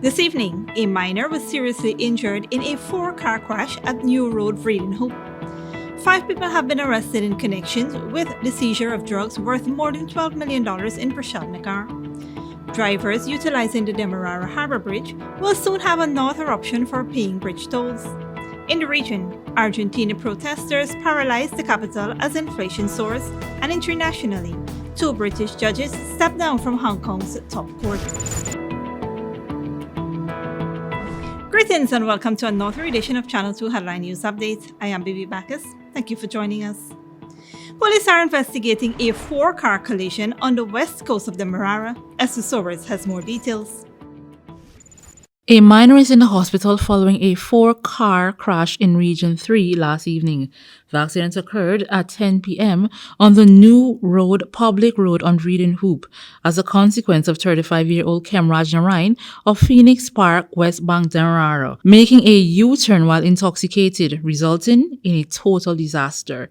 This evening, a minor was seriously injured in a four-car crash at New Road, Vreed En Hoop. 5 people have been arrested in connection with the seizure of drugs worth more than $12 million in Prashad Nagar. Drivers utilizing the Demerara Harbour Bridge will soon have another option for paying bridge tolls. In the region, Argentina protesters paralyzed the capital as inflation soars, and internationally, two British judges stepped down from Hong Kong's top court. Greetings and welcome to another edition of Channel 2 Headline News Update. I am Bibi Bacchus. Thank you for joining us. Police are investigating a four-car collision on the west coast of Demerara. Esther Soars has more details. A minor is in the hospital following a four-car crash in Region 3 last evening. The accident occurred at 10 p.m. on the New Road public road on Vreed En Hoop as a consequence of 35-year-old Prashad Nagar of Phoenix Park, West Bank, Demerara, making a U-turn while intoxicated, resulting in a total disaster.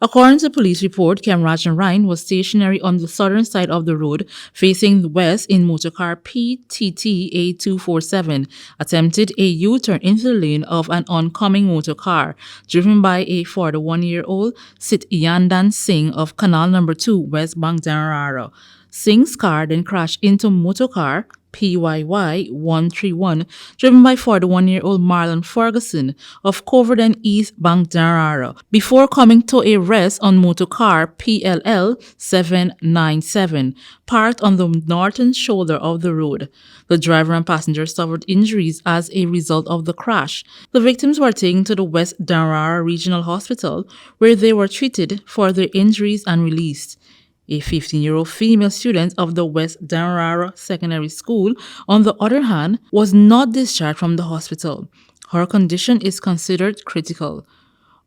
According to police report, Prashad Nagar was stationary on the southern side of the road, facing west in motorcar PTT A247, attempted a U-turn into the lane of an oncoming motorcar, driven by a 41-year-old Sit Yandan Singh of Canal Number 2, West Bank, Demerara. Singh's car then crashed into motorcar PYY 131, driven by 41-year-old Marlon Ferguson of Coverden East Bank, Demerara, before coming to a rest on motorcar PLL 797, parked on the northern shoulder of the road. The driver and passenger suffered injuries as a result of the crash. The victims were taken to the West Demerara Regional Hospital, where they were treated for their injuries and released. A 15-year-old female student of the West Demerara Secondary School, on the other hand, was not discharged from the hospital. Her condition is considered critical.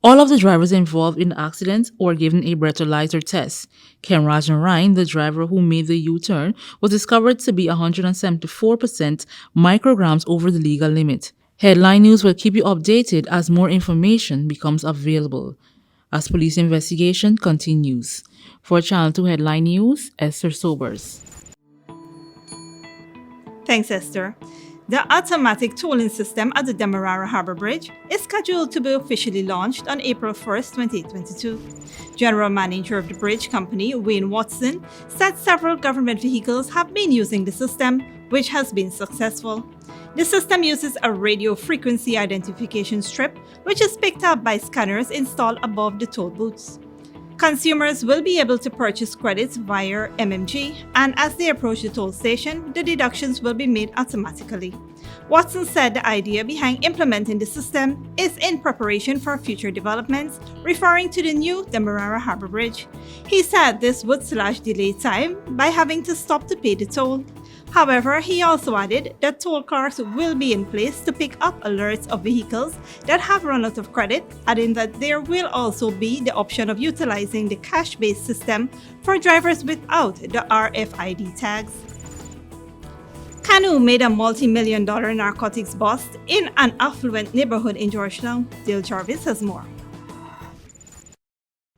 All of the drivers involved in the accident were given a breathalyzer test. Prashad Nagar, the driver who made the U-turn, was discovered to be 174% micrograms over the legal limit. Headline News will keep you updated as more information becomes available as police investigation continues. For Channel 2 Headline News, Esther Sobers. Thanks, Esther. The automatic tolling system at the Demerara Harbour Bridge is scheduled to be officially launched on April 1st, 2022. General Manager of the bridge company, Wayne Watson, said several government vehicles have been using the system, which has been successful. The system uses a radio frequency identification strip, which is picked up by scanners installed above the toll booths. Consumers will be able to purchase credits via MMG, and as they approach the toll station, the deductions will be made automatically. Watson said the idea behind implementing the system is in preparation for future developments, referring to the new Demerara Harbour Bridge. He said this would slash delay time by having to stop to pay the toll. However, he also added that toll cars will be in place to pick up alerts of vehicles that have run out of credit, adding that there will also be the option of utilizing the cash-based system for drivers without the RFID tags. Canoe made a multi-million-dollar narcotics bust in an affluent neighborhood in Georgetown. Dale Jarvis has more.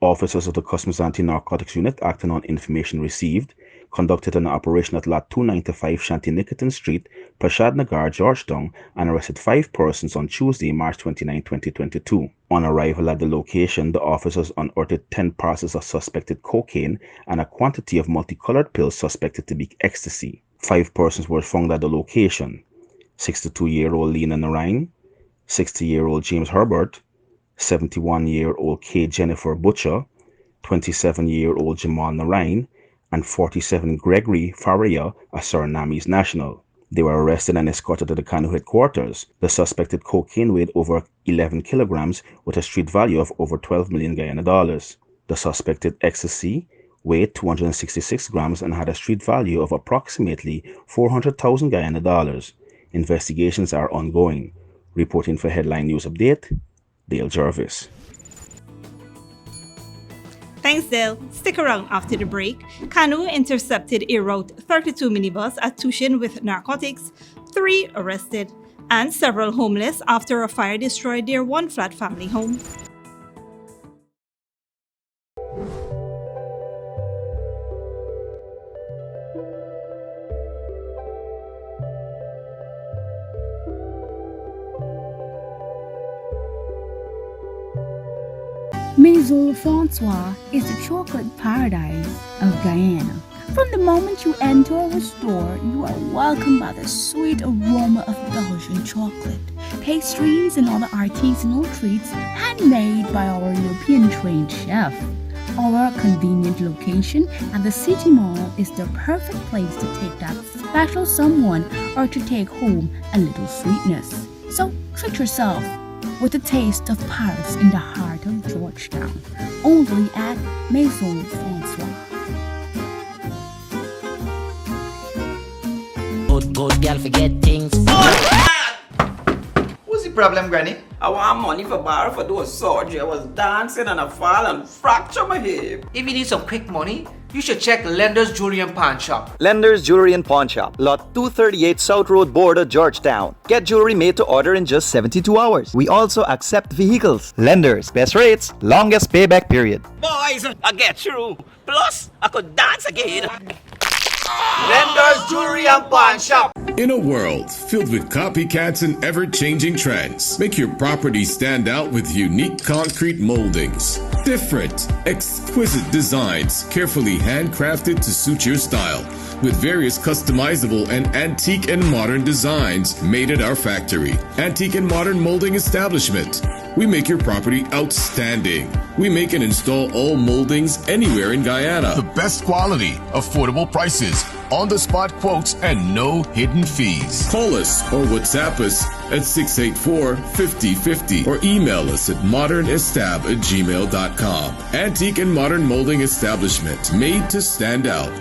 Officers of the Customs Anti-Narcotics Unit, acting on information received, conducted an operation at Lot 295 Shanty-Nicotin Street, Prashad Nagar, Georgetown, and arrested 5 persons on Tuesday, March 29, 2022. On arrival at the location, the officers unearthed 10 parcels of suspected cocaine and a quantity of multicolored pills suspected to be ecstasy. 5 persons were found at the location: 62-year-old Lena Narine, 60-year-old James Herbert, 71-year-old K. Jennifer Butcher, 27-year-old Jamal Narine, and 47 Gregory Faria, a Surinamese national. They were arrested and escorted to the Canoe headquarters. The suspected cocaine weighed over 11 kilograms with a street value of over 12 million Guyana dollars. The suspected ecstasy weighed 266 grams and had a street value of approximately 400,000 Guyana dollars. Investigations are ongoing. Reporting for Headline News Update, Dale Jarvis. Thanks, Dale. Stick around after the break. Canoe intercepted a Route 32 minibus at Tushin with narcotics, 3 arrested, and several homeless after a fire destroyed their one-flat family home. Maison Francois is the chocolate paradise of Guyana. From the moment you enter our store, you are welcomed by the sweet aroma of Belgian chocolate, pastries, and other artisanal treats handmade by our European-trained chef. Our convenient location at the City Mall is the perfect place to take that special someone or to take home a little sweetness. So treat yourself with a taste of Paris in the heart of Georgetown, only at Maison Francois. Good girl forget things. What's the problem, Granny? I want money for borrow for those surgery. I was dancing and I fall and fracture my hip. If you need some quick money, you should check Lender's Jewelry and Pawn Shop. Lender's Jewelry and Pawn Shop, lot 238 South Road Border, Georgetown. Get jewelry made to order in just 72 hours. We also accept vehicles. Lender's, best rates, longest payback period. Boys, I get through. Plus, I could dance again. Lender's Jewelry and Pawn Shop. In a world filled with copycats and ever-changing trends, make your property stand out with unique concrete moldings. Different, exquisite designs carefully handcrafted to suit your style, with various customizable and antique and modern designs made at our factory. Antique and modern molding establishment. We make your property outstanding. We make and install all moldings anywhere in Guyana. The best quality, affordable prices, on-the-spot quotes, and no hidden fees. Call us or WhatsApp us at 684-5050 or email us at modernestab@gmail.com. Antique and modern molding establishment, made to stand out.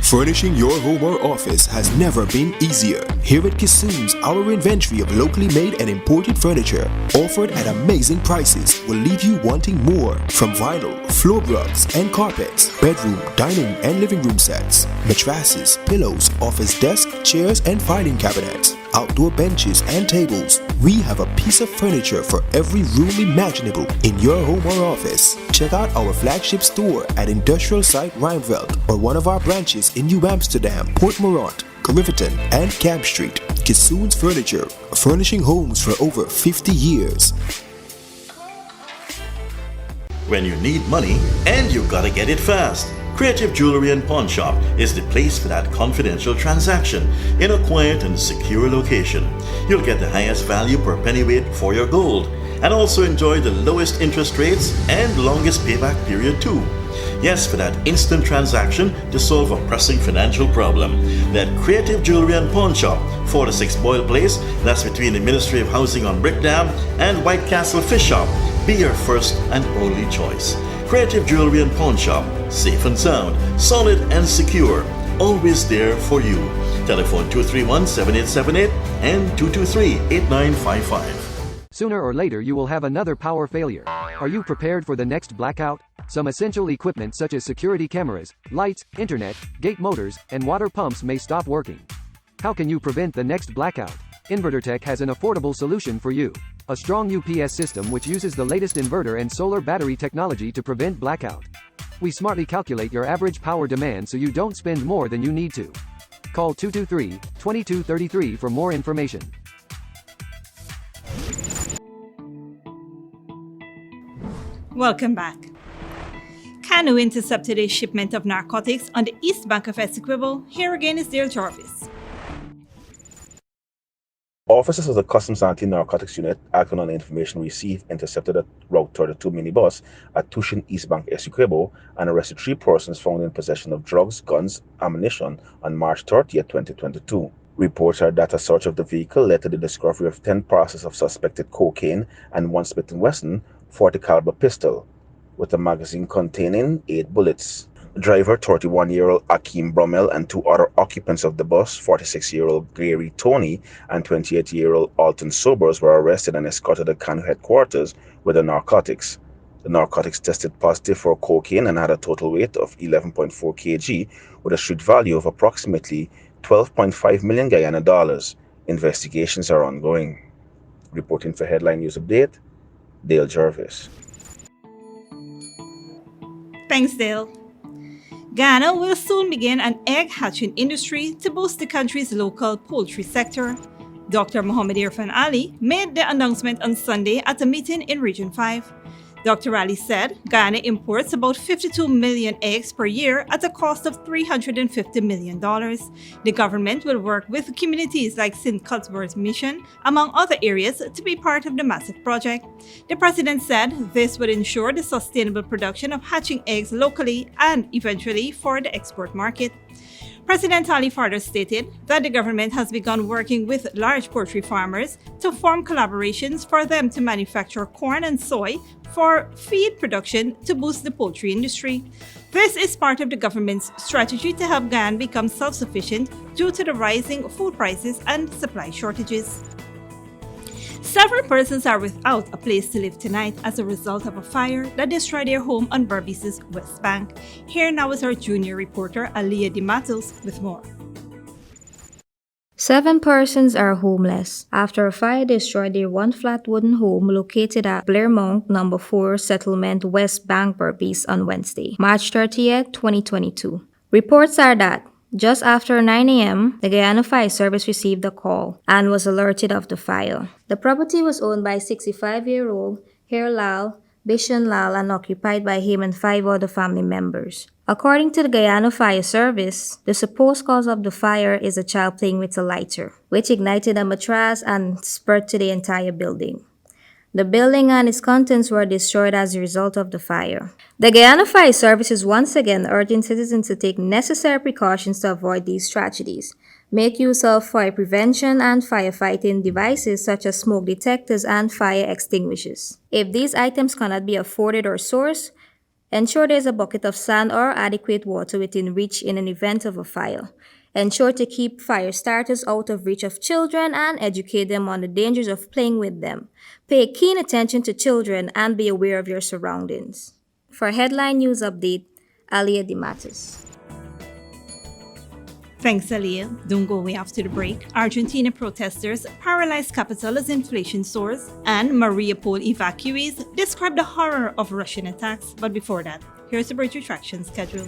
Furnishing your home or office has never been easier. Here at Kissoon's, our inventory of locally made and imported furniture, offered at amazing prices, will leave you wanting more. From vinyl, floor rugs and carpets, bedroom, dining and living room sets, mattresses, pillows, office desk, chairs and filing cabinets, outdoor benches and tables. We have a piece of furniture for every room imaginable in your home or office. Check out our flagship store at Industrial Site Rijnveld or one of our branches in New Amsterdam, Port Morant, Riverton and Camp Street. Kissoon's Furniture, furnishing homes for over 50 years. When you need money and you gotta get it fast, Creative Jewelry and Pawn Shop is the place for that confidential transaction in a quiet and secure location. You'll get the highest value per pennyweight for your gold and also enjoy the lowest interest rates and longest payback period too. Yes, for that instant transaction to solve a pressing financial problem. That Creative Jewelry and Pawn Shop, 46 Boyle Place, that's between the Ministry of Housing on Brick Dam and White Castle Fish Shop. Be your first and only choice. Creative Jewelry and Pawn Shop, safe and sound, solid and secure, always there for you. Telephone 231-7878 and 223-8955. Sooner or later you will have another power failure. Are you prepared for the next blackout? Some essential equipment such as security cameras, lights, internet, gate motors, and water pumps may stop working. How can you prevent the next blackout? InverterTech has an affordable solution for you. A strong UPS system which uses the latest inverter and solar battery technology to prevent blackout. We smartly calculate your average power demand so you don't spend more than you need to. Call 223-2233 for more information. Welcome back. Canoe intercepted a shipment of narcotics on the east bank of Essequibo. Here again is Dale Jarvis. Officers of the Customs Anti-Narcotics Unit, acting on information received, intercepted a Route 32 minibus at Tushin East Bank, Essequibo, and arrested 3 persons found in possession of drugs, guns, ammunition on March 30, 2022. Reports are that a search of the vehicle led to the discovery of 10 parcels of suspected cocaine and 1 Smith & Wesson 40 caliber pistol, with a magazine containing 8 bullets. Driver, 31-year-old Akeem Brummel, and 2 other occupants of the bus, 46-year-old Gary Tony and 28-year-old Alton Sobers, were arrested and escorted to Canoe headquarters with the narcotics. The narcotics tested positive for cocaine and had a total weight of 11.4 kg with a street value of approximately 12.5 million Guyana dollars. Investigations are ongoing. Reporting for Headline News Update, Dale Jarvis. Thanks, Dale. Ghana will soon begin an egg hatching industry to boost the country's local poultry sector. Dr. Mohammed Irfan Ali made the announcement on Sunday at a meeting in Region 5. Dr. Ali said Guyana imports about 52 million eggs per year at a cost of $350 million. The government will work with communities like St. Cuthbert's Mission, among other areas, to be part of the massive project. The president said this would ensure the sustainable production of hatching eggs locally and eventually for the export market. President Ali further stated that the government has begun working with large poultry farmers to form collaborations for them to manufacture corn and soy for feed production to boost the poultry industry. This is part of the government's strategy to help Guyana become self-sufficient due to the rising food prices and supply shortages. Several persons are without a place to live tonight as a result of a fire that destroyed their home on Berbice's West Bank. Here now is our junior reporter, Aliyah De Matos, with more. 7 persons are homeless after a fire destroyed their one-flat wooden home located at Blairmount No. 4 Settlement, West Bank, Berbice on Wednesday, March 30th, 2022. Reports are that just after 9 a.m., the Guyana Fire Service received a call and was alerted of the fire. The property was owned by 65-year-old Her Lal, Bishan Lal, and occupied by him and 5 other family members. According to the Guyana Fire Service, the supposed cause of the fire is a child playing with a lighter, which ignited a mattress and spread to the entire building. The building and its contents were destroyed as a result of the fire. The Guyana Fire Service is once again urging citizens to take necessary precautions to avoid these tragedies. Make use of fire prevention and firefighting devices such as smoke detectors and fire extinguishers. If these items cannot be afforded or sourced, ensure there is a bucket of sand or adequate water within reach in an event of a fire. Ensure to keep fire starters out of reach of children and educate them on the dangers of playing with them. Pay keen attention to children and be aware of your surroundings. For Headline News Update, Aliyah De Matos. Thanks, Aliyah. Don't go away after the break. Argentina protesters paralyze capital as inflation soars, and Mariupol evacuees describe the horror of Russian attacks. But before that, here's the bridge retraction schedule.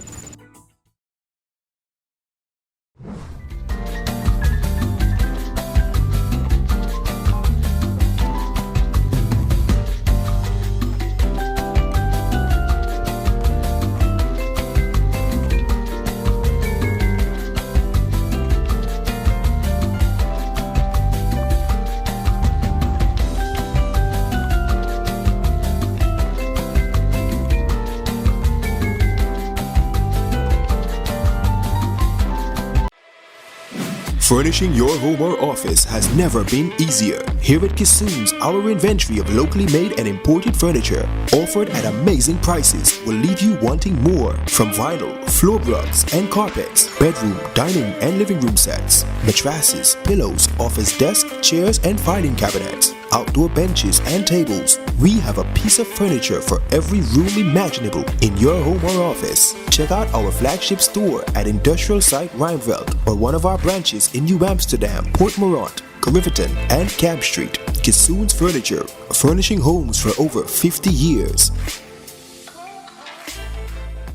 Furnishing your home or office has never been easier. Here at Kissoon's, our inventory of locally made and imported furniture, offered at amazing prices, will leave you wanting more. From vinyl, floor rugs and carpets, bedroom, dining and living room sets, mattresses, pillows, office desk, chairs and filing cabinets, outdoor benches and tables. We have a piece of furniture for every room imaginable in your home or office. Check out our flagship store at Industrial Site Rijnveld or one of our branches in New Amsterdam, Port Morant, Riverton and Camp Street. Kissoon's Furniture, furnishing homes for over 50 years.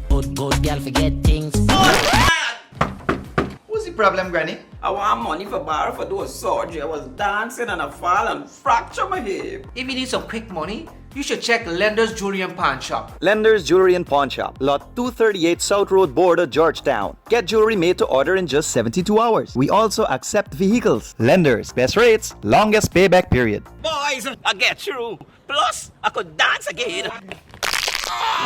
Good girl forget things. What's the problem, Granny? I want money for borrow for those surgery. I was dancing and I fall and fracture my hip. If you need some quick money, you should check Lender's Jewelry and Pawn Shop. Lender's Jewelry and Pawn Shop, Lot 238 South Road Border, Georgetown. Get jewelry made to order in just 72 hours. We also accept vehicles. Lenders, best rates, longest payback period. Boys, I get through. Plus, I could dance again.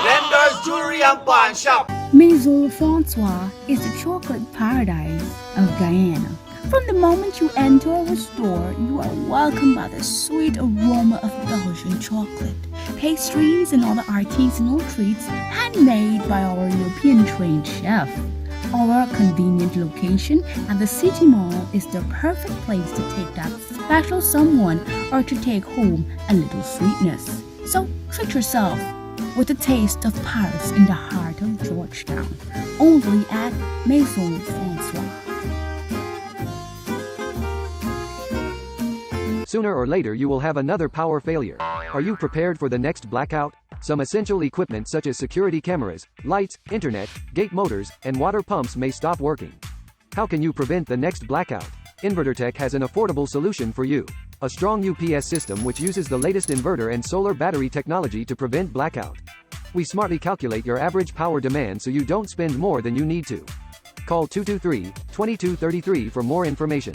Lender's Jewelry and Pawn Shop. Maison Francois is the chocolate paradise of Guyana. From the moment you enter our store, you are welcomed by the sweet aroma of Belgian chocolate, pastries and other artisanal treats handmade by our European-trained chef. Our convenient location at the City Mall is the perfect place to take that special someone or to take home a little sweetness. So treat yourself with a taste of Paris in the heart of Georgetown, only at Maison Francois. Sooner or later you will have another power failure. Are you prepared for the next blackout? Some essential equipment such as security cameras, lights, internet, gate motors, and water pumps may stop working. How can you prevent the next blackout? InverterTech has an affordable solution for you. A strong UPS system which uses the latest inverter and solar battery technology to prevent blackout. We smartly calculate your average power demand so you don't spend more than you need to. Call 223-2233 for more information.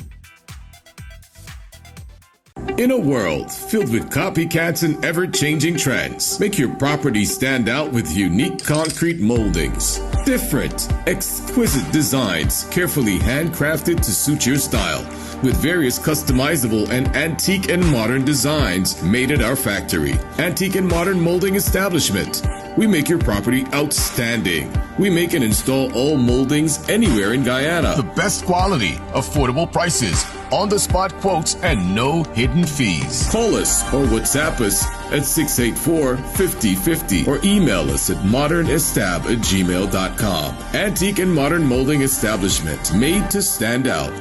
In a world filled with copycats and ever-changing trends, make your property stand out with unique concrete moldings. Different, exquisite designs carefully handcrafted to suit your style, with various customizable and antique and modern designs made at our factory. Antique and Modern Molding Establishment. We make your property outstanding. We make and install all moldings anywhere in Guyana. The best quality, affordable prices, on-the-spot quotes, and no hidden fees. Call us or WhatsApp us at 684-5050 or email us at modernestab@gmail.com. Antique and Modern Molding Establishment, made to stand out.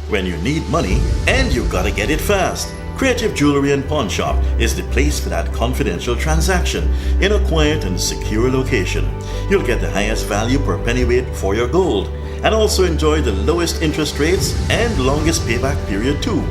When you need money and you gotta get it fast, Creative Jewelry and Pawn Shop is the place for that confidential transaction in a quiet and secure location. You'll get the highest value per pennyweight for your gold and also enjoy the lowest interest rates and longest payback period too.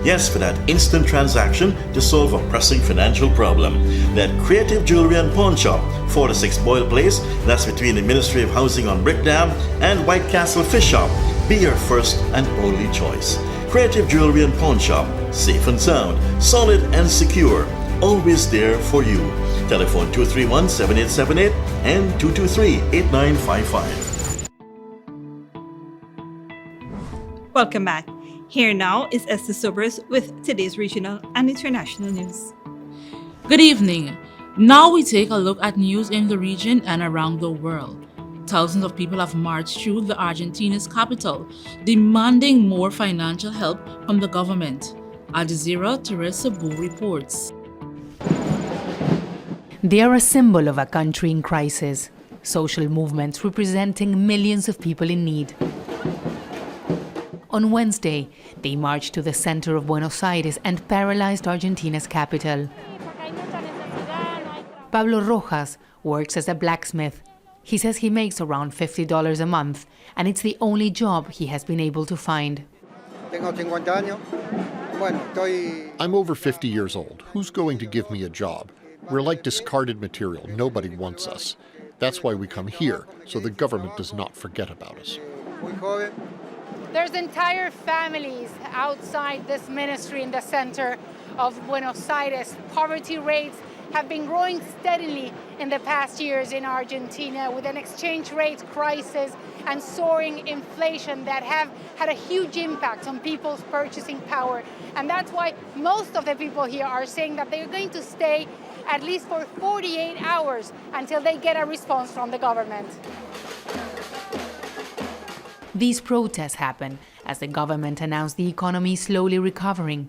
Yes, for that instant transaction to solve a pressing financial problem. That Creative Jewelry and Pawn Shop, 4-6 Boyle Place, that's between the Ministry of Housing on Brick Dam and White Castle Fish Shop, be your first and only choice. Creative Jewelry and Pawn Shop, safe and sound, solid and secure, always there for you. Telephone 231-7878 and 223-8955. Welcome back. Here now is Esther Sobers with today's regional and international news. Good evening. Now we take a look at news in the region and around the world. Thousands of people have marched through the Argentina's capital, demanding more financial help from the government. Al Jazeera Teresa Boo reports. They are a symbol of a country in crisis, social movements representing millions of people in need. On Wednesday, they marched to the center of Buenos Aires and paralyzed Argentina's capital. Pablo Rojas works as a blacksmith. He says he makes around $50 a month, and it's the only job he has been able to find. I'm over 50 years old. Who's going to give me a job? We're like discarded material. Nobody wants us. That's why we come here, so the government does not forget about us. There's entire families outside this ministry in the center of Buenos Aires. Poverty rates have been growing steadily in the past years in Argentina, with an exchange rate crisis and soaring inflation that have had a huge impact on people's purchasing power. And that's why most of the people here are saying that they're going to stay at least for 48 hours until they get a response from the government. These protests happen as the government announced the economy is slowly recovering.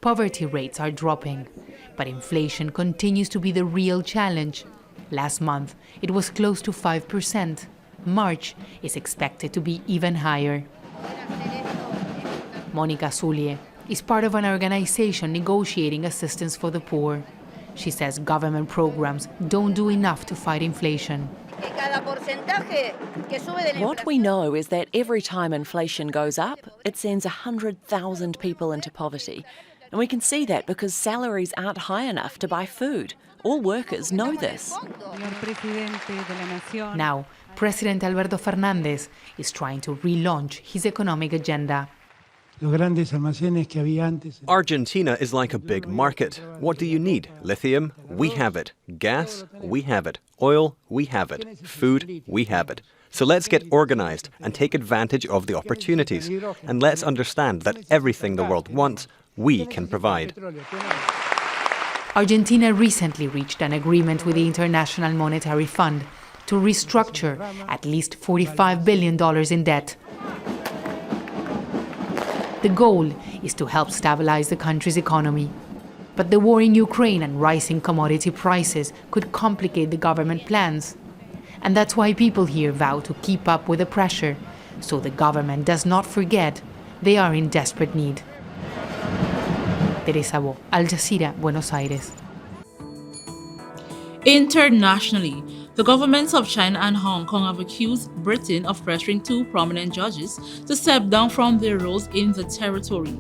Poverty rates are dropping, but inflation continues to be the real challenge. Last month, it was close to 5%. March is expected to be even higher. Monica Zulie is part of an organization negotiating assistance for the poor. She says government programs don't do enough to fight inflation. What we know is that every time inflation goes up, it sends 100,000 people into poverty. And we can see that because salaries aren't high enough to buy food. All workers know this. Now, President Alberto Fernández is trying to relaunch his economic agenda. Argentina is like a big market. What do you need? Lithium? We have it. Gas? We have it. Oil? We have it. Food? We have it. So let's get organized and take advantage of the opportunities. And let's understand that everything the world wants, we can provide. Argentina recently reached an agreement with the International Monetary Fund to restructure at least $45 billion in debt. The goal is to help stabilize the country's economy. But the war in Ukraine and rising commodity prices could complicate the government plans. And that's why people here vow to keep up with the pressure, so the government does not forget they are in desperate need. Teresa Bo, Al Jazeera, Buenos Aires. Internationally, The governments of China and Hong Kong have accused Britain of pressuring two prominent judges to step down from their roles in the territory.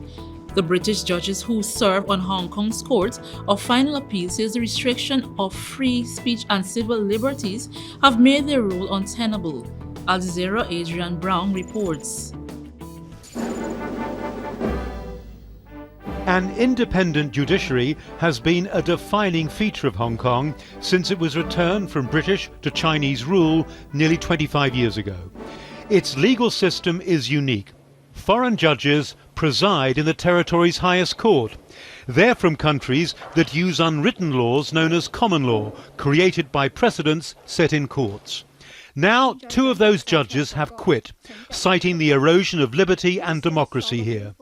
The British judges who serve on Hong Kong's Court of Final Appeal says the restriction of free speech and civil liberties have made their role untenable. Al Jazeera Adrian Brown reports. An independent judiciary has been a defining feature of Hong Kong since it was returned from British to Chinese rule nearly 25 years ago. Its legal system is unique. Foreign judges preside in the territory's highest court. They're from countries that use unwritten laws known as common law, created by precedents set in courts. Now, two of those judges have quit, citing the erosion of liberty and democracy here.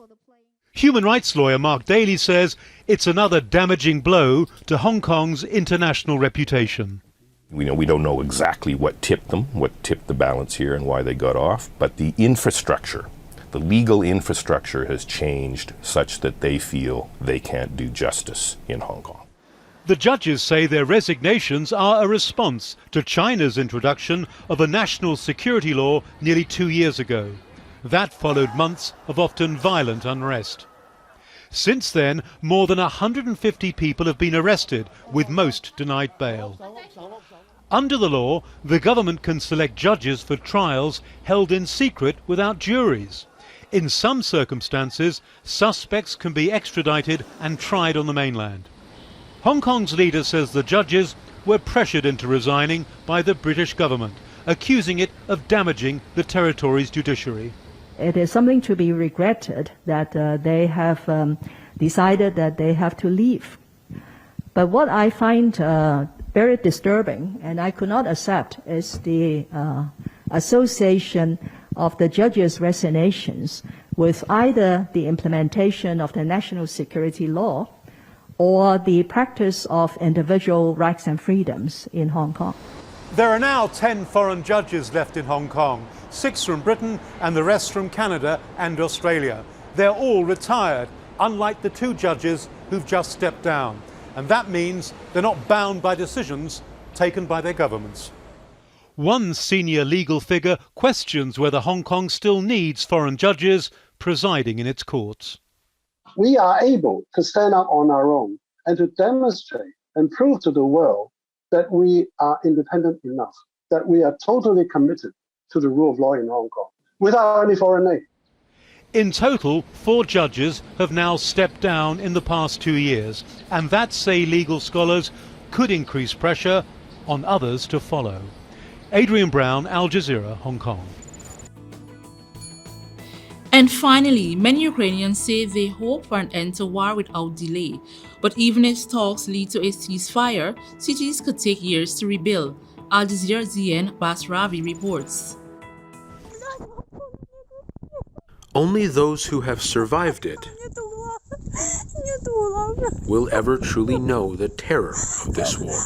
Human rights lawyer Mark Daly says it's another damaging blow to Hong Kong's international reputation. We don't know exactly what tipped them, what tipped the balance here and why they got off, but the infrastructure, the legal infrastructure has changed such that they feel they can't do justice in Hong Kong. The judges say their resignations are a response to China's introduction of a national security law nearly 2 years ago. That followed months of often violent unrest. Since then, more than 150 people have been arrested, with most denied bail. Under the law, the government can select judges for trials held in secret without juries. In some circumstances, suspects can be extradited and tried on the mainland. Hong Kong's leader says the judges were pressured into resigning by the British government, accusing it of damaging the territory's judiciary. It is something to be regretted that they have decided that they have to leave. But what I find very disturbing, and I could not accept, is the association of the judges' resignations with either the implementation of the national security law or the practice of individual rights and freedoms in Hong Kong. There are now 10 foreign judges left in Hong Kong, 6 from Britain and the rest from Canada and Australia. They're all retired, unlike the 2 judges who've just stepped down. And that means they're not bound by decisions taken by their governments. One senior legal figure questions whether Hong Kong still needs foreign judges presiding in its courts. We are able to stand up on our own and to demonstrate and prove to the world that we are independent enough, that we are totally committed to the rule of law in Hong Kong, without any foreign aid. In total, 4 judges have now stepped down in the past 2 years, and that, say legal scholars, could increase pressure on others to follow. Adrian Brown, Al Jazeera, Hong Kong. And finally, many Ukrainians say they hope for an end to war without delay. But even if talks lead to a ceasefire, cities could take years to rebuild. Al Jazeera Zien Basravi reports. Only those who have survived it will ever truly know the terror of this war.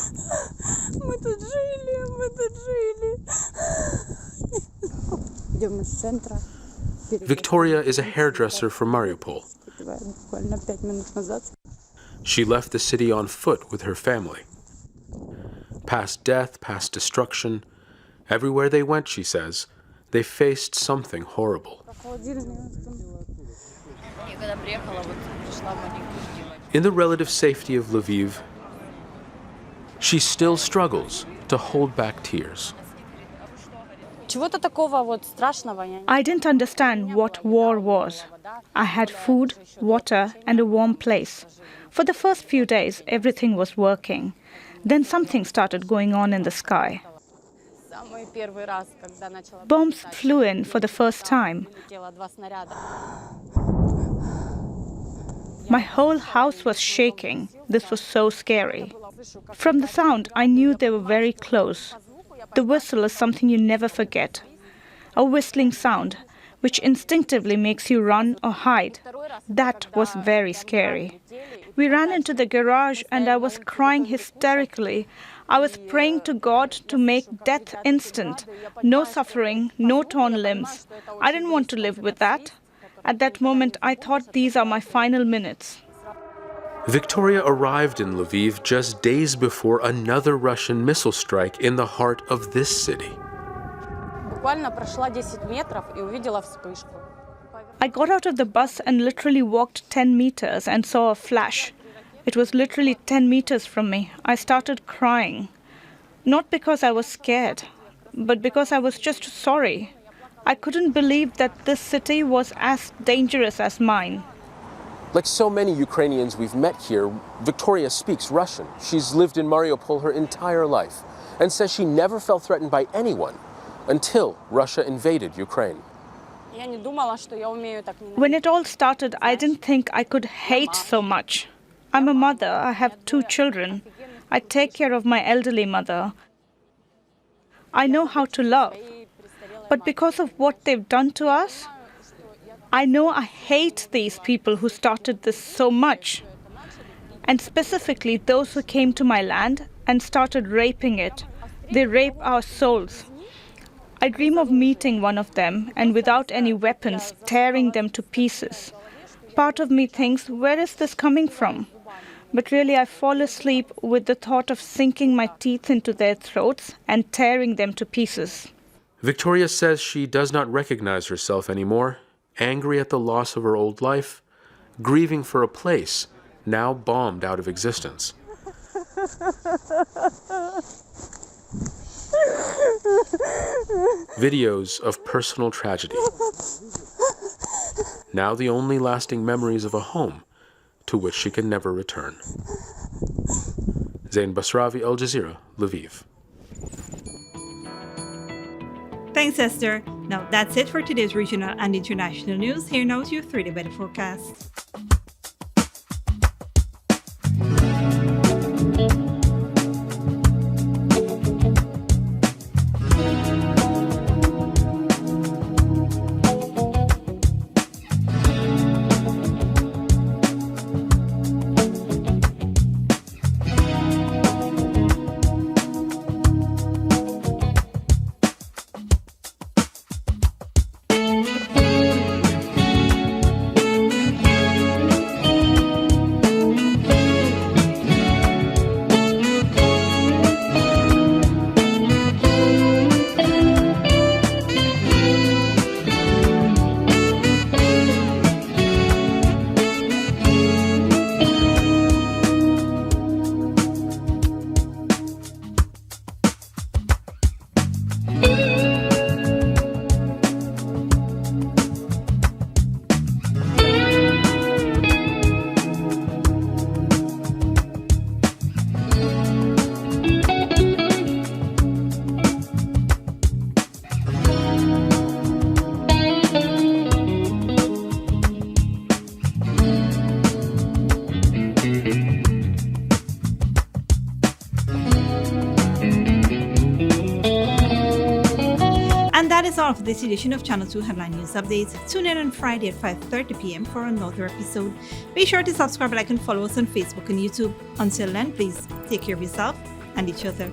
Victoria is a hairdresser from Mariupol. She left the city on foot with her family. Past death, past destruction, everywhere they went, she says, they faced something horrible. In the relative safety of Lviv, she still struggles to hold back tears. I didn't understand what war was. I had food, water, and a warm place. For the first few days, everything was working. Then something started going on in the sky. Bombs flew in for the first time. My whole house was shaking. This was so scary. From the sound, I knew they were very close. The whistle is something you never forget. A whistling sound, which instinctively makes you run or hide. That was very scary. We ran into the garage and I was crying hysterically. I was praying to God to make death instant. No suffering, no torn limbs. I didn't want to live with that. At that moment, I thought these are my final minutes. Victoria arrived in Lviv just days before another Russian missile strike in the heart of this city. I got out of the bus and literally walked 10 meters and saw a flash. It was literally 10 meters from me. I started crying. Not because I was scared, but because I was just sorry. I couldn't believe that this city was as dangerous as mine. Like so many Ukrainians we've met here, Victoria speaks Russian. She's lived in Mariupol her entire life and says she never felt threatened by anyone until Russia invaded Ukraine. When it all started, I didn't think I could hate so much. I'm a mother. I have 2 children. I take care of my elderly mother. I know how to love. But because of what they've done to us, I know I hate these people who started this so much. And specifically those who came to my land and started raping it. They rape our souls. I dream of meeting one of them and without any weapons tearing them to pieces. Part of me thinks, where is this coming from? But really I fall asleep with the thought of sinking my teeth into their throats and tearing them to pieces. Victoria says she does not recognize herself anymore, angry at the loss of her old life, grieving for a place now bombed out of existence. Videos of personal tragedy. Now the only lasting memories of a home to which she can never return. Zain Basravi, Al Jazeera, Lviv. Thanks, Esther. Now, that's it for today's regional and international news. Here now is your 3-day weather forecast. That is all for this edition of Channel 2 Headline News Updates. Tune in on Friday at 5:30 p.m. for another episode. Be sure to subscribe, like, and follow us on Facebook and YouTube. Until then, please take care of yourself and each other.